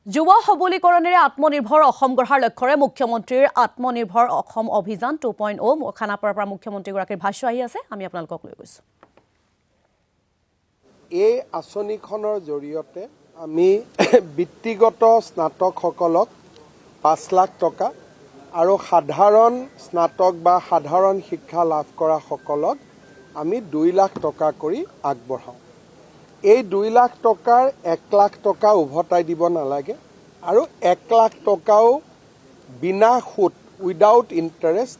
যুৱ সবলীকৰণেৰে আত্মনিৰ্ভৰ অসম গঢ়াৰ লক্ষ্যৰে মুখ্যমন্ত্ৰীৰ আত্মনিৰ্ভৰ অসম অভিযান 2.0 খানাপাৰাৰ পৰা মুখ্যমন্ত্ৰীগৰাকীৰ ভাষ্য আহি আছে আমি আপোনালোকক লৈ গৈছো। এই আঁচনিখনৰ জৰিয়তে আমি বৃত্তিগত স্নাতকসকলক 5 লাখ টকা আৰু সাধাৰণ স্নাতক বা সাধাৰণ শিক্ষা লাভ কৰা সকলক আমি 2 লাখ টকা কৰি আগবঢ়াওঁ। এই 2 লাখ টকাৰ 1 লাখ টকা উভতাই দিব নালাগে আৰু 1 লাখ টকাও বিনা সুত উইদাউট ইণ্টাৰেষ্ট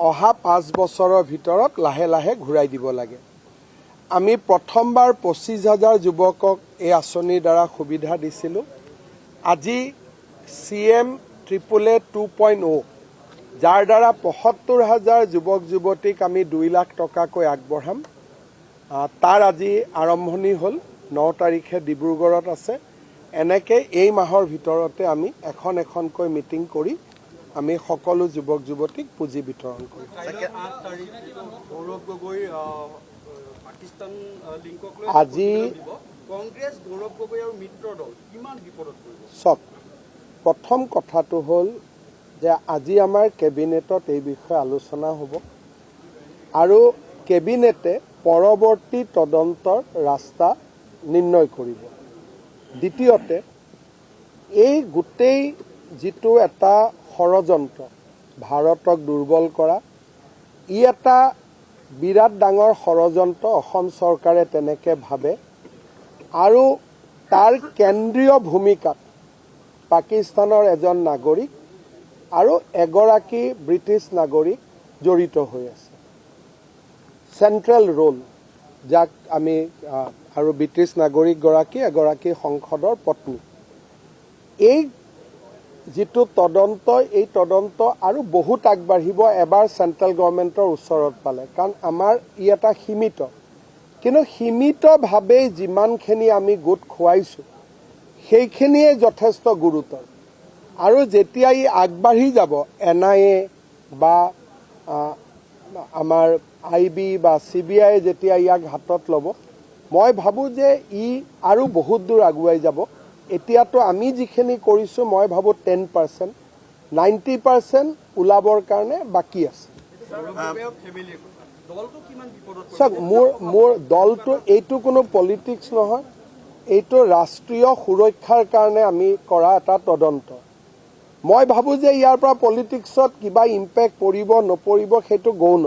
অহা 5 বছৰৰ ভিতৰত লাহে লাহে ঘূৰাই দিব লাগে। আমি প্ৰথমবাৰ 25,000 যুৱকক এই আঁচনিৰ দ্বাৰা সুবিধা দিছিলোঁ। আজি CM AAA 2.0 যাৰ দ্বাৰা 75,000 যুৱক যুৱতীক আমি 2 লাখ টকাকৈ আগবঢ়াম। তাৰ আজি আৰম্ভণি হ'ল 9 তাৰিখে ডিব্ৰুগড়ত আছে। এনেকৈ এই মাহৰ ভিতৰতে আমি এখনকৈ মিটিং কৰি আমি সকলো যুৱক যুৱতীক পুঁজি বিতৰণ কৰিম। আজি কংগ্ৰেছ গৌৰৱ গগৈ আৰু মিত্ৰ দল কিমান বিপদত পৰিব? চব প্ৰথম কথাটো হ'ল যে আজি আমাৰ কেবিনেটত এই বিষয়ে আলোচনা হ'ব আৰু কেবিনেটে পৰৱৰ্তী তদন্তৰ ৰাস্তা নিৰ্ণয় কৰিব। দ্বিতীয়তে এই গোটেই যিটো এটা ষড়যন্ত্ৰ ভাৰতক দুৰ্বল কৰা ই এটা বিৰাট ডাঙৰ ষড়যন্ত্ৰ অসম চৰকাৰে তেনেকৈ ভাবে আৰু তাৰ কেন্দ্ৰীয় ভূমিকাত পাকিস্তানৰ এজন নাগৰিক আৰু এগৰাকী ব্ৰিটিছ নাগৰিক জড়িত হৈ আছে। চেণ্ট্ৰেল ৰোল যাক আমি আৰু ব্ৰিটিছ নাগৰিকগৰাকী এগৰাকী সংসদৰ পত্নী। এই যিটো তদন্ত এই তদন্ত আৰু বহুত আগবাঢ়িব এবাৰ চেণ্ট্ৰেল গভৰ্ণমেণ্টৰ ওচৰত পালে, কাৰণ আমাৰ ই এটা সীমিত কিন্তু সীমিতভাৱেই যিমানখিনি আমি গোট খুৱাইছোঁ সেইখিনিয়ে যথেষ্ট গুৰুতৰ আৰু যেতিয়া ই আগবাঢ়ি যাব NIA বা আমাৰ IB বা CBI যেতিয়া ইয়াক হাতত ল'ব মই ভাবোঁ যে ই আৰু বহুত দূৰ আগুৱাই যাব। এতিয়াতো আমি যিখিনি কৰিছোঁ মই ভাবোঁ 10%, 90% ওলাবৰ কাৰণে বাকী আছে। চাওক মোৰ দলটো এইটো কোনো পলিটিক্স নহয়, এইটো ৰাষ্ট্ৰীয় সুৰক্ষাৰ কাৰণে আমি কৰা এটা তদন্ত। মই ভাবোঁ যে ইয়াৰ পৰা পলিটিক্সত কিবা ইম্পেক্ট পৰিব নপৰিব সেইটো গৌণ।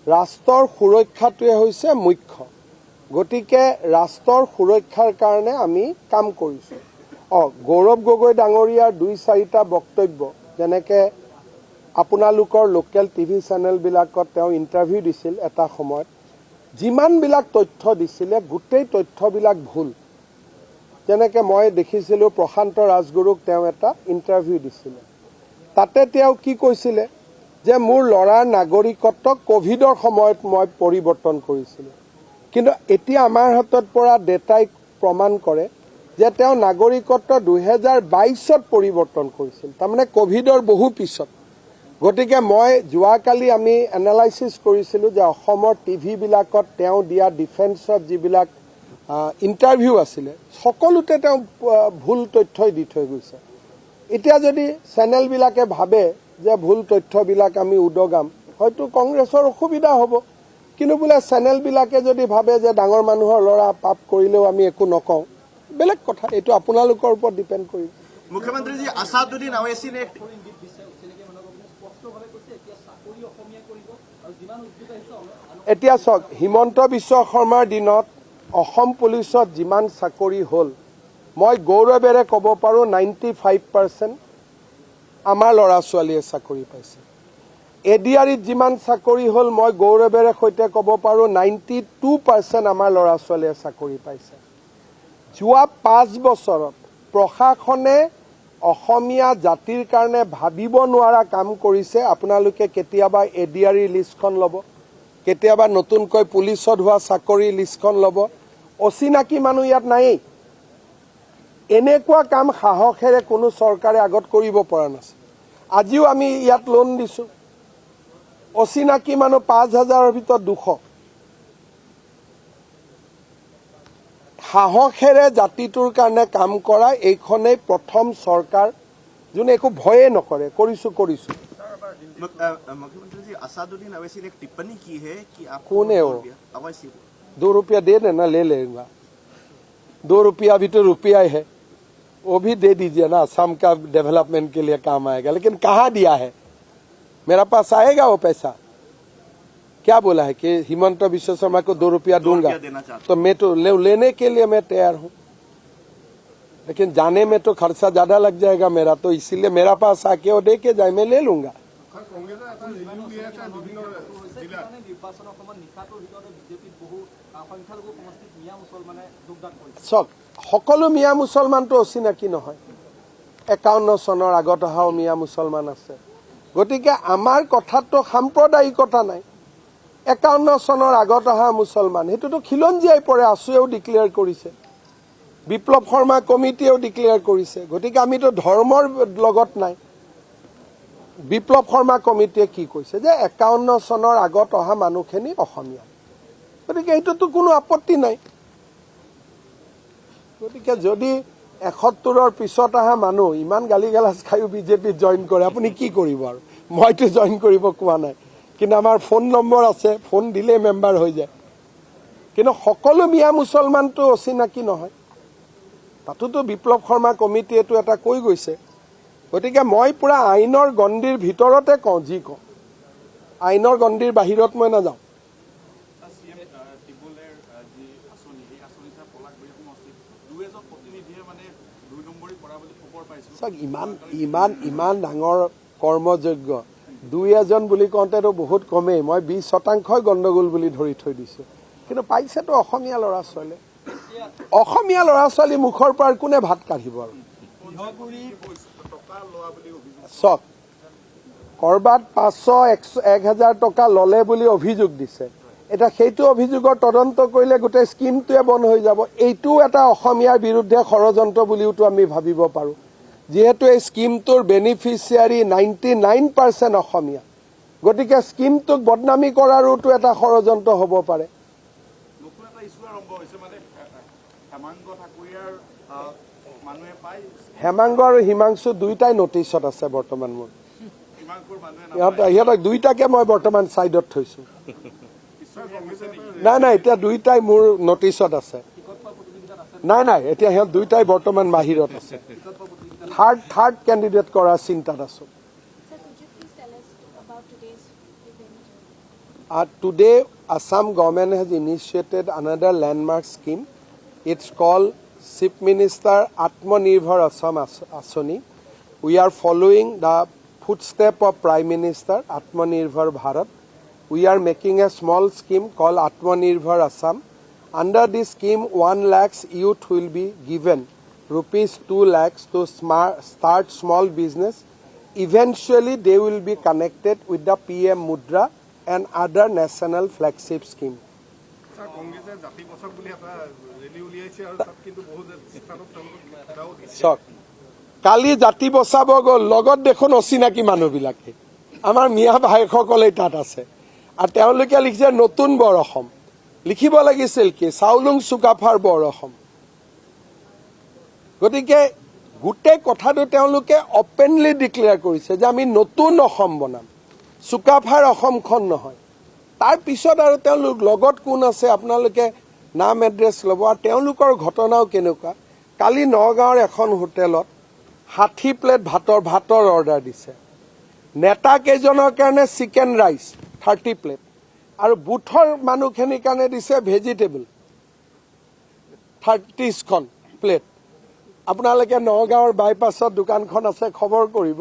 ৰাষ্ট্ৰৰ সুৰক্ষাটোৱে হৈছে মুখ্য, গতিকে ৰাষ্ট্ৰৰ সুৰক্ষাৰ কাৰণে আমি কাম কৰিছোঁ। গৌৰৱ গগৈ ডাঙৰীয়াৰ 2-4টা বক্তব্য যেনেকৈ আপোনালোকৰ লোকেল TV চেনেলবিলাকত তেওঁ ইণ্টাৰভিউ দিছিল এটা সময়ত, যিমানবিলাক তথ্য দিছিলে গোটেই তথ্যবিলাক ভুল। যেনেকৈ মই দেখিছিলোঁ প্ৰশান্ত ৰাজগুৰুক তেওঁ এটা ইণ্টাৰভিউ দিছিলে, তাতে তেওঁ কি কৈছিলে যে মোৰ ল'ৰাৰ নাগৰিকত্ব ক'ভিডৰ সময়ত মই পৰিৱৰ্তন কৰিছিলোঁ, কিন্তু এতিয়া আমাৰ হাতত পৰা ডেটাই প্ৰমাণ কৰে যে তেওঁ নাগৰিকত্ব 2022ত পৰিৱৰ্তন কৰিছিল, তাৰমানে ক'ভিডৰ বহু পিছত। গতিকে মই যোৱাকালি আমি এনালাইচিছ কৰিছিলোঁ যে অসমৰ টিভিবিলাকত তেওঁ দিয়া ডিফেন্সত যিবিলাক ইণ্টাৰভিউ আছিলে সকলোতে তেওঁ ভুল তথ্যই দি থৈ গৈছে। এতিয়া যদি চেনেলবিলাকে ভাবে যে ভুল তথ্যবিলাক আমি উদগাম হয়তো কংগ্ৰেছৰ অসুবিধা হ'ব, কিন্তু বোলে চেনেলবিলাকে যদি ভাবে যে ডাঙৰ মানুহৰ ল'ৰা পাপ কৰিলেও আমি একো নকওঁ বেলেগ কথা, এইটো আপোনালোকৰ ওপৰত ডিপেণ্ড কৰিব। মুখ্যমন্ত্ৰীজী আছাদুদ্দিন আৱেছিনে এতিয়া চাওক হিমন্ত বিশ্ব শৰ্মাৰ দিনত অসম পুলিচত যিমান চাকৰি হ'ল মই গৌৰৱেৰে ক'ব পাৰোঁ 95% আমাৰ ল'ৰা ছোৱালীয়ে চাকৰি পাইছে। ADREত যিমান চাকৰি হ'ল মই গৌৰৱেৰে সৈতে ক'ব পাৰোঁ 92% আমাৰ ল'ৰা ছোৱালীয়ে চাকৰি পাইছে। যোৱা 5 বছৰত প্ৰশাসনে অসমীয়া জাতিৰ কাৰণে ভাবিব নোৱাৰা কাম কৰিছে। আপোনালোকে কেতিয়াবা ADRE লিষ্টখন ল'ব, কেতিয়াবা নতুনকৈ পুলিচত হোৱা চাকৰি লিষ্টখন ল'ব, অচিনাকি মানুহ ইয়াত নায়েই। এনেকুৱা কাম সাহসেৰে কোনো চৰকাৰে আগত কৰিব পৰা নাছিল। আজিও আমি ইয়াত লোন দিছোঁ, অচিনাকি মানুহ 5,000ৰ ভিতৰত 200। সাহসেৰে জাতিটোৰ কাৰণে কাম কৰা এইখনেই প্ৰথম চৰকাৰ যোনে একো ভয়ে নকৰে কৰিছোঁ मुख्यमंत्री जी असदुद्दीन अवैसी ने एक टिप्पणी की है कि आप कौन है वो? अवैसी ₹2 दे देना ले लेगा ₹2 भी तो रुपया ही है वो भी दे दीजिए ना असम का डेवलपमेंट के लिए काम आएगा लेकिन कहाँ दिया है मेरा पास आएगा वो पैसा क्या बोला है कि हिमंत विश्व शर्मा को ₹2 दूंगा देना चाहते तो मैं तो लेने के लिए मैं तैयार हूँ लेकिन जाने में तो खर्चा ज्यादा लग जाएगा मेरा तो इसीलिए मेरा पास आके वो दे के जाए मैं ले लूंगा চক সকলো মিয়া মুছলমানটো অচিনাকি নহয় 51 চনৰ আগত অহাও মিয়া মুছলমান আছে গতিকে আমাৰ কথাটো সাম্প্ৰদায়িকতা নাই 51 চনৰ আগত অহা মুছলমান সেইটোতো খিলঞ্জিয়াই পৰে আছুৱেও ডিক্লেয়াৰ কৰিছে বিপ্লৱ শৰ্মা কমিটিয়েও ডিক্লেয়াৰ কৰিছে গতিকে আমিতো ধৰ্মৰ লগত নাই বিপ্লৱ শৰ্মা কমিটিয়ে কি কৈছে যে 51 চনৰ আগত অহা মানুহখিনি অসমীয়া গতিকে এইটোতো কোনো আপত্তি নাই গতিকে যদি 71ৰ পিছত অহা মানুহ ইমান গালি গালাজ খায়ো বিজেপিত জইন কৰে আপুনি কি কৰিব আৰু মইতো জইন কৰিব কোৱা নাই কিন্তু আমাৰ ফোন নম্বৰ আছে ফোন দিলে মেম্বাৰ হৈ যায় কিন্তু সকলো মিয়া মুছলমানটো অচিনাকি নহয় তাতোতো বিপ্লৱ শৰ্মা কমিটিয়েটো এটা কৈ গৈছে গতিকে মই পুৰা আইনৰ গণ্ডিৰ ভিতৰতে কওঁ যি কওঁ আইনৰ গণ্ডিৰ বাহিৰত মই নাযাওঁ ইমান ডাঙৰ কৰ্মযোগ্য 2-এজন বুলি কওঁতেতো বহুত কমেই মই 20% গণ্ডগোল বুলি ধৰি থৈ দিছো কিন্তু পাইছেতো অসমীয়া ল'ৰা ছোৱালী মুখৰ পৰা কোনে ভাত কাঢ়িব আৰু চক কৰবাত 500-1000 টকা ললে বুলি অভিযোগ দিছে এটা সেইটো অভিযোগৰ তদন্ত কৰিলে গোটেই স্কিমটোৱে বন্ধ হৈ যাব এইটো এটা অসমীয়াৰ বিৰুদ্ধে ষড়যন্ত্ৰ বুলিওতো আমি ভাবিব পাৰো যেহেতু এই স্কিমটোৰ বেনিফিচিয়াৰী 99% অসমীয়া গতিকে স্কিমটোক বদনামী কৰাৰোতো এটা ষড়যন্ত্ৰ হ'ব পাৰে হেমাংগ আৰু হিমাংশু দুইটাই নটিছত আছে বৰ্তমান মোৰ ইহঁতক দুইটাকে মই বৰ্তমান চাইডত থৈছো নাই এতিয়া দুইটাই মোৰ নটিছত আছে নাই এতিয়া সিহঁত দুইটাই বৰ্তমান বাহিৰত আছে থাৰ্ড কেণ্ডিডেট কৰাৰ চিন্তাত আছো Today, Assam government has initiated another landmark scheme. It's called Chief Minister Atmanirbhar Assam Asani. We are following the footstep of Prime Minister Atmanirbhar Bharat. We are making a small scheme called Atmanirbhar Assam. Under this scheme, 1 lakh youth will be given ₹2 lakhs to start small business. Eventually, they will be connected with the PM Mudra and other national flagship scheme. কালি জাতি বচাব গ'ল লগত দেখোন অচিনাকি মানুহবিলাকে আমাৰ মিয়া ভাইসকলে তাত আছে আৰু তেওঁলোকে লিখিছে নতুন বৰ অসম লিখিব লাগিছিল কি চাউলুং চুকাফাৰ বৰ অসম গতিকে গোটেই কথাটো তেওঁলোকে অপেনলি ডিক্লেয়াৰ কৰিছে যে আমি নতুন অসম বনাম চুকাফাৰ অসমখন নহয় তাৰ পিছত আৰু তেওঁলোক লগত কোন আছে আপোনালোকে নাম এড্ৰেছ ল'ব আৰু তেওঁলোকৰ ঘটনাও কেনেকুৱা কালি নগাঁৱৰ এখন হোটেলত 60 প্লেট ভাতৰ অৰ্ডাৰ দিছে নেতা কেইজনৰ কাৰণে চিকেন ৰাইচ 30 প্লেট আৰু বুথৰ মানুহখিনিৰ কাৰণে দিছে ভেজিটেবল 30খন প্লেট আপোনালোকে নগাঁৱৰ বাইপাছত দোকানখন আছে খবৰ কৰিব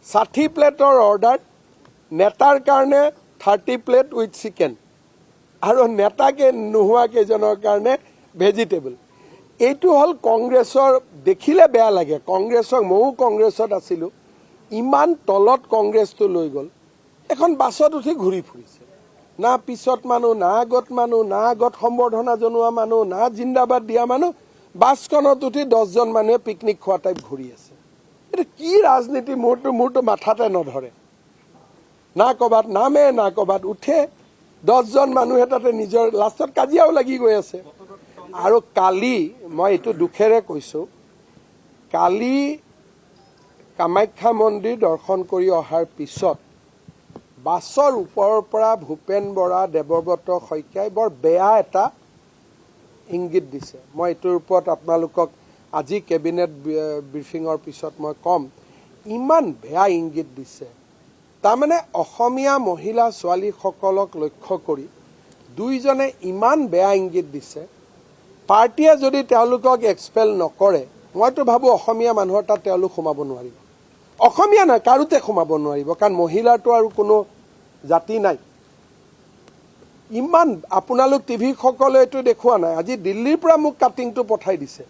60 প্লেটৰ অৰ্ডাৰ নেতাৰ কাৰণে 30 প্লেট উইথ চিকেন আৰু নেতাকে নোহোৱা কেইজনৰ কাৰণে ভেজিটেবল এইটো হল কংগ্ৰেছৰ দেখিলে বেয়া লাগে কংগ্ৰেছক ময়ো কংগ্ৰেছত আছিলো ইমান তলত কংগ্ৰেছটো লৈ গ'ল এখন বাছত উঠি ঘূৰি ফুৰিছে না পিছত মানুহ না আগত সম্বৰ্ধনা জনোৱা মানুহ না জিন্দাবাদ দিয়া মানুহ বাছখনত উঠি 10 জন মানুহে পিকনিক খোৱা টাইপ ঘূৰি আছে এটা কি ৰাজনীতি মোৰটো মাথাতে নধৰে না কবাত নামে না কবাত উঠে 10 জন মানুহে তাতে নিজৰ লাষ্টত কাজিয়াও লাগি গৈ আছে আৰু কালি মই এইটো দুখেৰে কৈছোঁ, কালি কামাখ্যা মন্দিৰ দৰ্শন কৰি অহাৰ পিছত বাছৰ ওপৰৰ পৰা ভূপেন বৰা, দেৱব্ৰত শইকীয়াই বৰ বেয়া এটা ইংগিত দিছে। মই এইটোৰ ওপৰত আপোনালোকক আজি কেবিনেট ব্ৰিফিঙৰ পিছত মই ক'ম, ইমান বেয়া ইংগিত দিছে। তাৰমানে অসমীয়া মহিলা ছোৱালীসকলক লক্ষ্য কৰি দুইজনে ইমান বেয়া ইংগিত দিছে। পাৰ্টীয়ে যদি তেওঁলোকক এক্সপেল নকৰে, মইতো ভাবোঁ অসমীয়া মানুহৰ তাত তেওঁলোক সোমাব নোৱাৰিব। অসমীয়া নহয়, কাৰোতে সোমাব নোৱাৰিব, কাৰণ মহিলাৰতো আৰু কোনো জাতি নাই। ইমান আপোনালোক টিভিসকলে এইটো দেখুওৱা নাই। আজি দিল্লীৰ পৰা মোক কাটিংটো পঠাই দিছে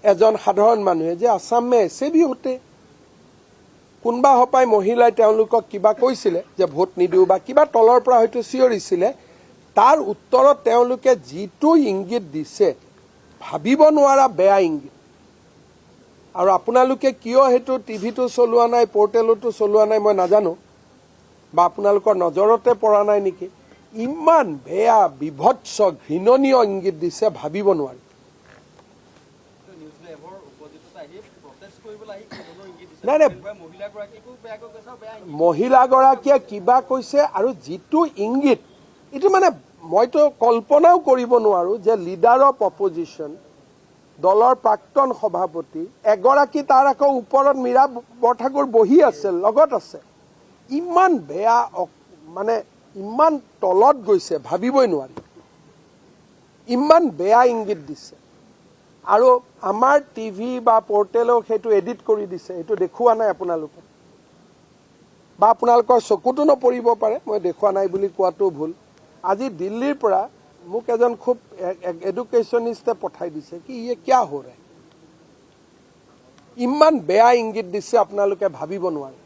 এজন সাধাৰণ মানুহে, যে আসাম মে এছে ভি হোতে। কোনোবা হপাই মহিলাই তেওঁলোকক কিবা কৈছিলে যে ভোট নিদিওঁ বা কিবা তলৰ পৰা হয়তো চিঞৰিছিলে, তাৰ উত্তৰত তেওঁলোকে যিটো ইংগিত দিছে, ভাবিব নোৱাৰা বেয়া ইংগিত। আৰু আপোনালোকে কিয় সেইটো টিভিটো চলোৱা নাই, পৰ্টেলতো চলোৱা নাই মই নাজানো, বা আপোনালোকৰ নজৰতে পৰা নাই নেকি। ইমান বেয়া বিভৎস ঘৃণনীয় ইংগিত দিছে, ভাবিব নোৱাৰি। নাই নাই, মহিলাগৰাকীয়ে কিবা কৈছে, আৰু যিটো ইংগিত, এইটো মানে মইতো কল্পনাও কৰিব নোৱাৰো যে লিডাৰ অফ অপজিশ্যন, দলৰ প্ৰাক্তন সভাপতি এগৰাকী, তাৰ আকৌ ওপৰত মীৰা বৰঠাকুৰ বহি আছে, লগত আছে, ইমান বেয়া, মানে ইমান তলত গৈছে, ভাবিবই নোৱাৰি। ইমান বেয়া ইংগিত দিছে। আৰু আমাৰ টিভি বা পৰ্টেলেও সেইটো এডিট কৰি দিছে, এইটো দেখুওৱা নাই আপোনালোকে, বা আপোনালোকৰ চকুতো নপৰিব পাৰে, মই দেখুওৱা নাই বুলি কোৱাটো ভুল। আজি দিল্লীৰ পৰা মোক এজন খুব এডুকেশ্যনিষ্টে পঠাই দিছে, কি ইয়ে কিয়া হৈ ৰে, ইমান বেয়া ইংগিত দিছে আপোনালোকে ভাবিব নোৱাৰে।